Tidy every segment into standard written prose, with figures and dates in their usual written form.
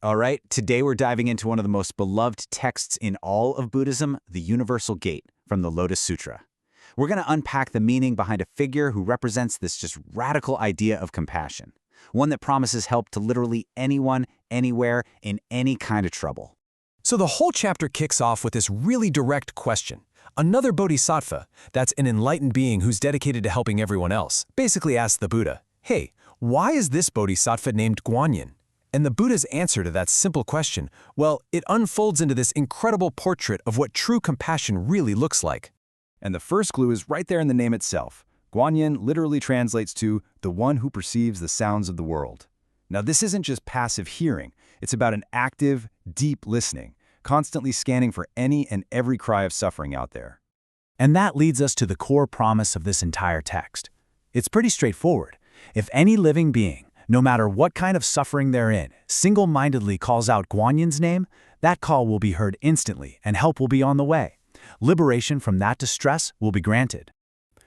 All right, today we're diving into one of the most beloved texts in all of Buddhism, the Universal Gate from the Lotus Sutra. We're going to unpack the meaning behind a figure who represents this just radical idea of compassion, one that promises help to literally anyone, anywhere, in any kind of trouble. So the whole chapter kicks off with this really direct question. Another bodhisattva, that's an enlightened being who's dedicated to helping everyone else, basically asks the Buddha, hey, why is this bodhisattva named Guanyin? And the Buddha's answer to that simple question, well, it unfolds into this incredible portrait of what true compassion really looks like. And the first clue is right there in the name itself. Guanyin literally translates to the one who perceives the sounds of the world. Now, this isn't just passive hearing. It's about an active, deep listening, constantly scanning for any and every cry of suffering out there. And that leads us to the core promise of this entire text. It's pretty straightforward. If any living being, no matter what kind of suffering they're in, single-mindedly calls out Guanyin's name, that call will be heard instantly and help will be on the way. Liberation from that distress will be granted.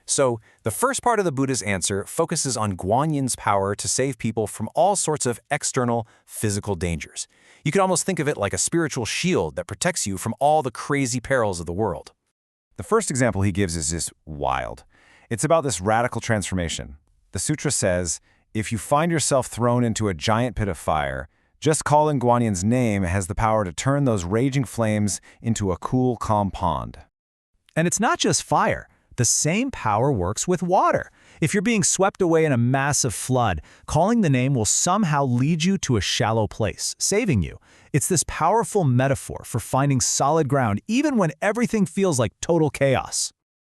So, the first part of the Buddha's answer focuses on Guanyin's power to save people from all sorts of external, physical dangers. You could almost think of it like a spiritual shield that protects you from all the crazy perils of the world. The first example he gives is just wild. It's about this radical transformation. The sutra says, if you find yourself thrown into a giant pit of fire, just calling Guanyin's name has the power to turn those raging flames into a cool, calm pond. And it's not just fire. The same power works with water. If you're being swept away in a massive flood, calling the name will somehow lead you to a shallow place, saving you. It's this powerful metaphor for finding solid ground even when everything feels like total chaos.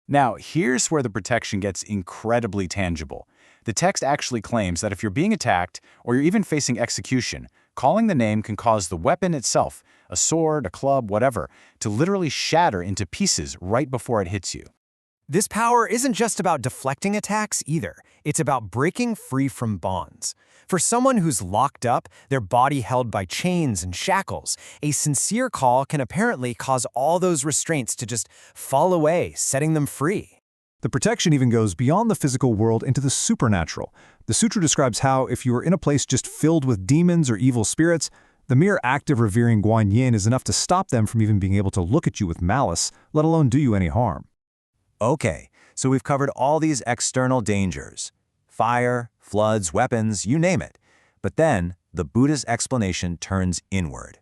Now, here's where the protection gets incredibly tangible. The text actually claims that if you're being attacked or you're even facing execution, calling the name can cause the weapon itself, a sword, a club, whatever, to literally shatter into pieces right before it hits you. This power isn't just about deflecting attacks either. It's about breaking free from bonds. For someone who's locked up, their body held by chains and shackles, a sincere call can apparently cause all those restraints to just fall away, setting them free. The protection even goes beyond the physical world into the supernatural. The sutra describes how, if you are in a place just filled with demons or evil spirits, the mere act of revering Guanyin is enough to stop them from even being able to look at you with malice, let alone do you any harm. Okay, so we've covered all these external dangers. Fire, floods, weapons, you name it. But then, the Buddha's explanation turns inward.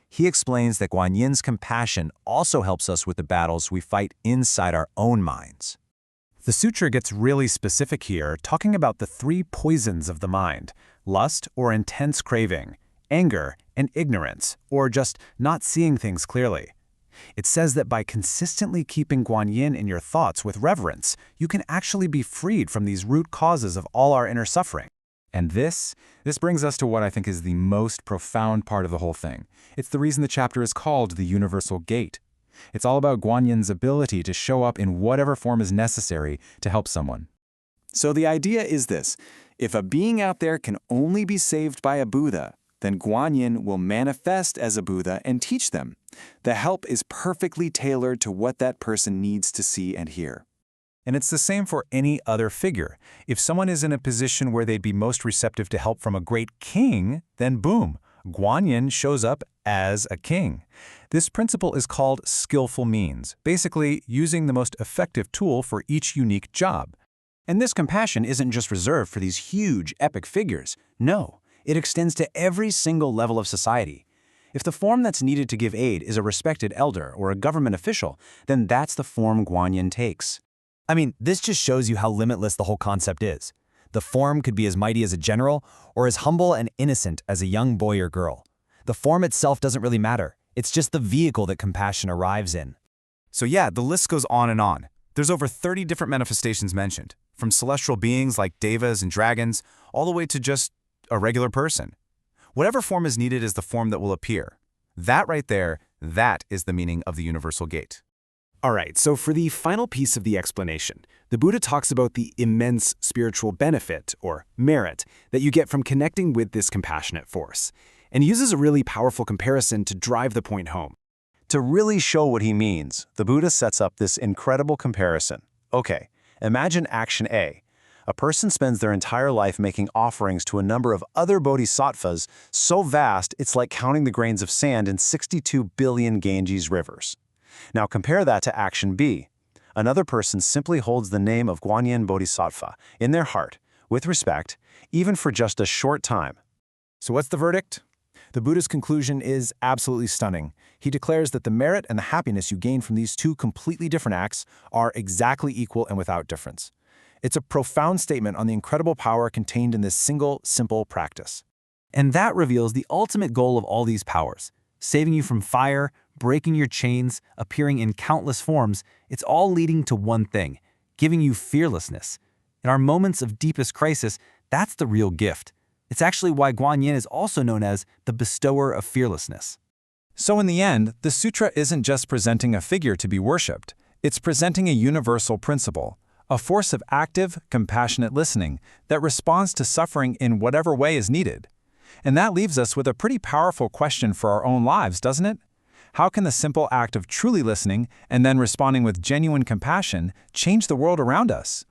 He explains that Guanyin's compassion also helps us with the battles we fight inside our own minds. The sutra gets really specific here, talking about the three poisons of the mind: lust or intense craving, anger, and ignorance, or just not seeing things clearly. It says that by consistently keeping Guanyin in your thoughts with reverence, you can actually be freed from these root causes of all our inner suffering. And this brings us to what I think is the most profound part of the whole thing. It's the reason the chapter is called the Universal Gate. It's all about Guanyin's ability to show up in whatever form is necessary to help someone. So the idea is this: if a being out there can only be saved by a Buddha, then Guanyin will manifest as a Buddha and teach them. The help is perfectly tailored to what that person needs to see and hear. And it's the same for any other figure. If someone is in a position where they'd be most receptive to help from a great king, then boom, Guanyin shows up as a king. This principle is called skillful means, basically using the most effective tool for each unique job. And this compassion isn't just reserved for these huge, epic figures. No, it extends to every single level of society. If the form that's needed to give aid is a respected elder or a government official, then that's the form Guanyin takes. I mean, this just shows you how limitless the whole concept is. The form could be as mighty as a general or as humble and innocent as a young boy or girl. The form itself doesn't really matter. It's just the vehicle that compassion arrives in. So yeah, the list goes on and on. There's over 30 different manifestations mentioned, from celestial beings like devas and dragons, all the way to just a regular person. Whatever form is needed is the form that will appear. That right there, that is the meaning of the Universal Gate. All right, so for the final piece of the explanation, the Buddha talks about the immense spiritual benefit, or merit, that you get from connecting with this compassionate force, and uses a really powerful comparison to drive the point home. To really show what he means, the Buddha sets up this incredible comparison. Okay, imagine action A. A person spends their entire life making offerings to a number of other bodhisattvas so vast it's like counting the grains of sand in 62 billion Ganges rivers. Now compare that to action B. Another person simply holds the name of Guanyin Bodhisattva in their heart, with respect, even for just a short time. So what's the verdict? The Buddha's conclusion is absolutely stunning. He declares that the merit and the happiness you gain from these two completely different acts are exactly equal and without difference. It's a profound statement on the incredible power contained in this single, simple practice. And that reveals the ultimate goal of all these powers. Saving you from fire, breaking your chains, appearing in countless forms, it's all leading to one thing, giving you fearlessness. In our moments of deepest crisis, that's the real gift. It's actually why Guanyin is also known as the bestower of fearlessness. So in the end, the sutra isn't just presenting a figure to be worshipped. It's presenting a universal principle, a force of active, compassionate listening that responds to suffering in whatever way is needed. And that leaves us with a pretty powerful question for our own lives, doesn't it? How can the simple act of truly listening and then responding with genuine compassion change the world around us?